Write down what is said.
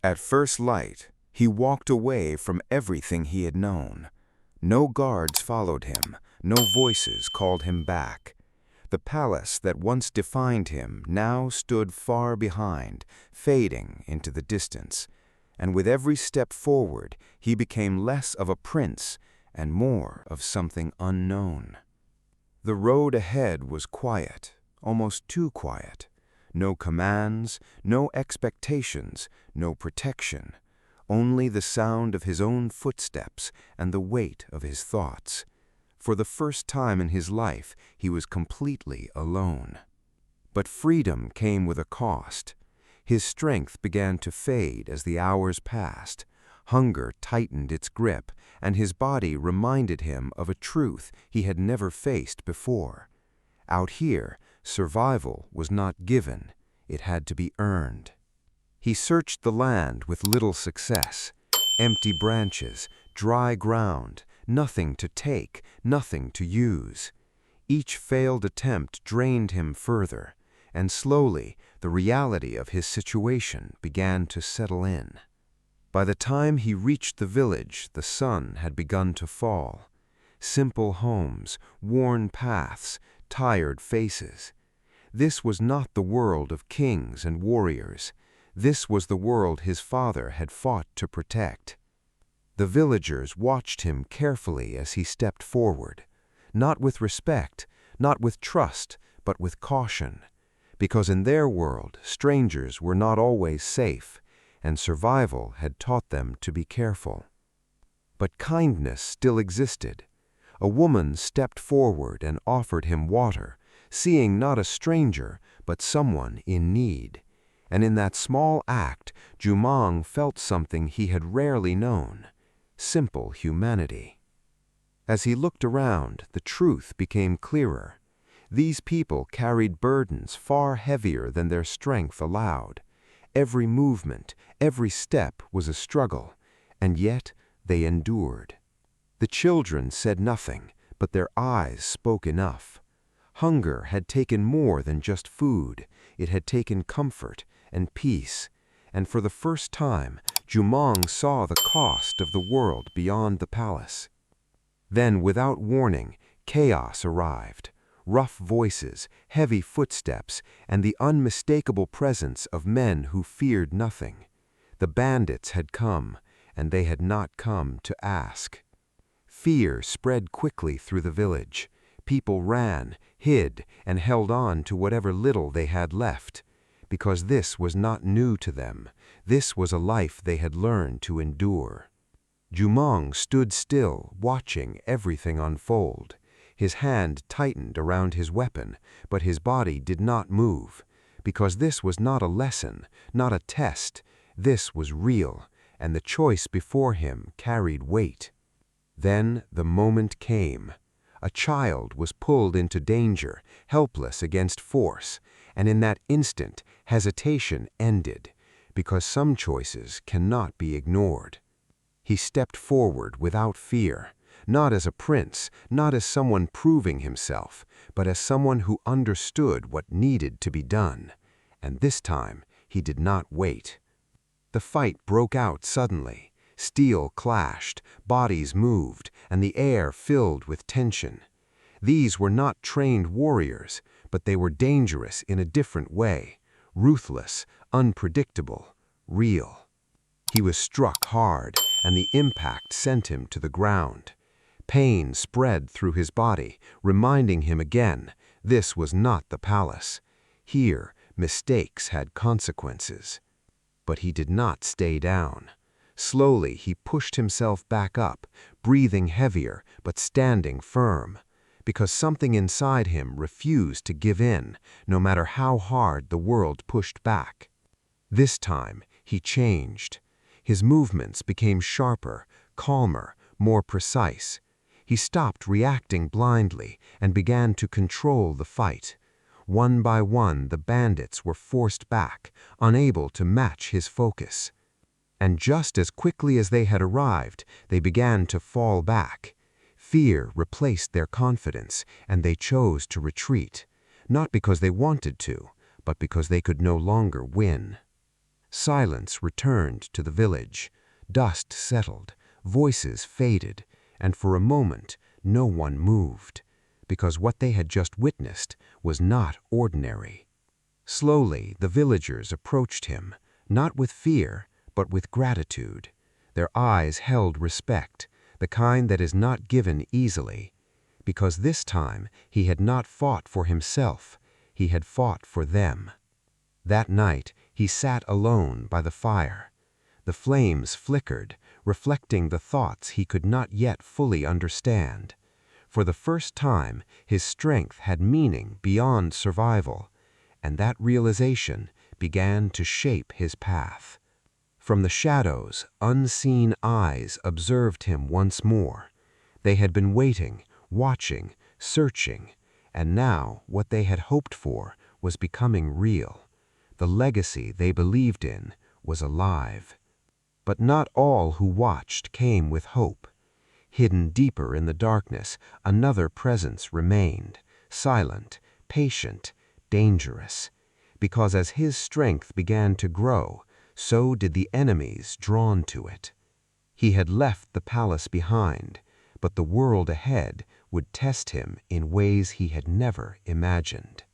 At first light, he walked away from everything he had known. No guards followed him, no voices called him back. The palace that once defined him now stood far behind, fading into the distance, and with every step forward he became less of a prince and more of something unknown. The road ahead was quiet, almost too quiet. No commands, no expectations, no protection, only the sound of his own footsteps and the weight of his thoughts. For the first time in his life, he was completely alone. But freedom came with a cost. His strength began to fade as the hours passed. Hunger tightened its grip, and his body reminded him of a truth he had never faced before. Out here, survival was not given, it had to be earned. He searched the land with little success. Empty branches, dry ground, nothing to take, nothing to use. Each failed attempt drained him further, and slowly the reality of his situation began to settle in. By the time he reached the village, the sun had begun to fall. Simple homes, worn paths, tired faces. This was not the world of kings and warriors. This was the world his father had fought to protect. The villagers watched him carefully as he stepped forward, not with respect, not with trust, but with caution, because in their world, strangers were not always safe, and survival had taught them to be careful. But kindness still existed. A woman stepped forward and offered him water, seeing not a stranger, but someone in need. And in that small act, Jumong felt something he had rarely known: simple humanity. As he looked around, the truth became clearer. These people carried burdens far heavier than their strength allowed. Every movement, every step was a struggle, and yet they endured. The children said nothing, but their eyes spoke enough. Hunger had taken more than just food. It had taken comfort and peace, and for the first time, Jumong saw the cost of the world beyond the palace. Then, without warning, chaos arrived. Rough voices, heavy footsteps, and the unmistakable presence of men who feared nothing. The bandits had come, and they had not come to ask. Fear spread quickly through the village. People ran, hid, and held on to whatever little they had left, because this was not new to them. This was a life they had learned to endure. Jumong stood still, watching everything unfold. His hand tightened around his weapon, but his body did not move, because this was not a lesson, not a test. This was real, and the choice before him carried weight. Then the moment came. A child was pulled into danger, helpless against force, and in that instant, hesitation ended, because some choices cannot be ignored. He stepped forward without fear. Not as a prince, not as someone proving himself, but as someone who understood what needed to be done. And this time, he did not wait. The fight broke out suddenly. Steel clashed, bodies moved, and the air filled with tension. These were not trained warriors, but they were dangerous in a different way, ruthless, unpredictable, real. He was struck hard, and the impact sent him to the ground. Pain spread through his body, reminding him again, this was not the palace. Here, mistakes had consequences. But he did not stay down. Slowly, he pushed himself back up, breathing heavier, but standing firm, because something inside him refused to give in, no matter how hard the world pushed back. This time, he changed. His movements became sharper, calmer, more precise. He stopped reacting blindly and began to control the fight. One by one, the bandits were forced back, unable to match his focus. And just as quickly as they had arrived, they began to fall back. Fear replaced their confidence, and they chose to retreat, not because they wanted to, but because they could no longer win. Silence returned to the village. Dust settled, voices faded, and for a moment no one moved, because what they had just witnessed was not ordinary. Slowly, the villagers approached him, not with fear, but with gratitude. Their eyes held respect, the kind that is not given easily, because this time he had not fought for himself, he had fought for them. That night, he sat alone by the fire. The flames flickered, reflecting the thoughts he could not yet fully understand. For the first time, his strength had meaning beyond survival, and that realization began to shape his path. From the shadows, unseen eyes observed him once more. They had been waiting, watching, searching, and now what they had hoped for was becoming real. The legacy they believed in was alive. But not all who watched came with hope. Hidden deeper in the darkness, another presence remained, silent, patient, dangerous. Because as his strength began to grow, so did the enemies drawn to it. He had left the palace behind, but the world ahead would test him in ways he had never imagined.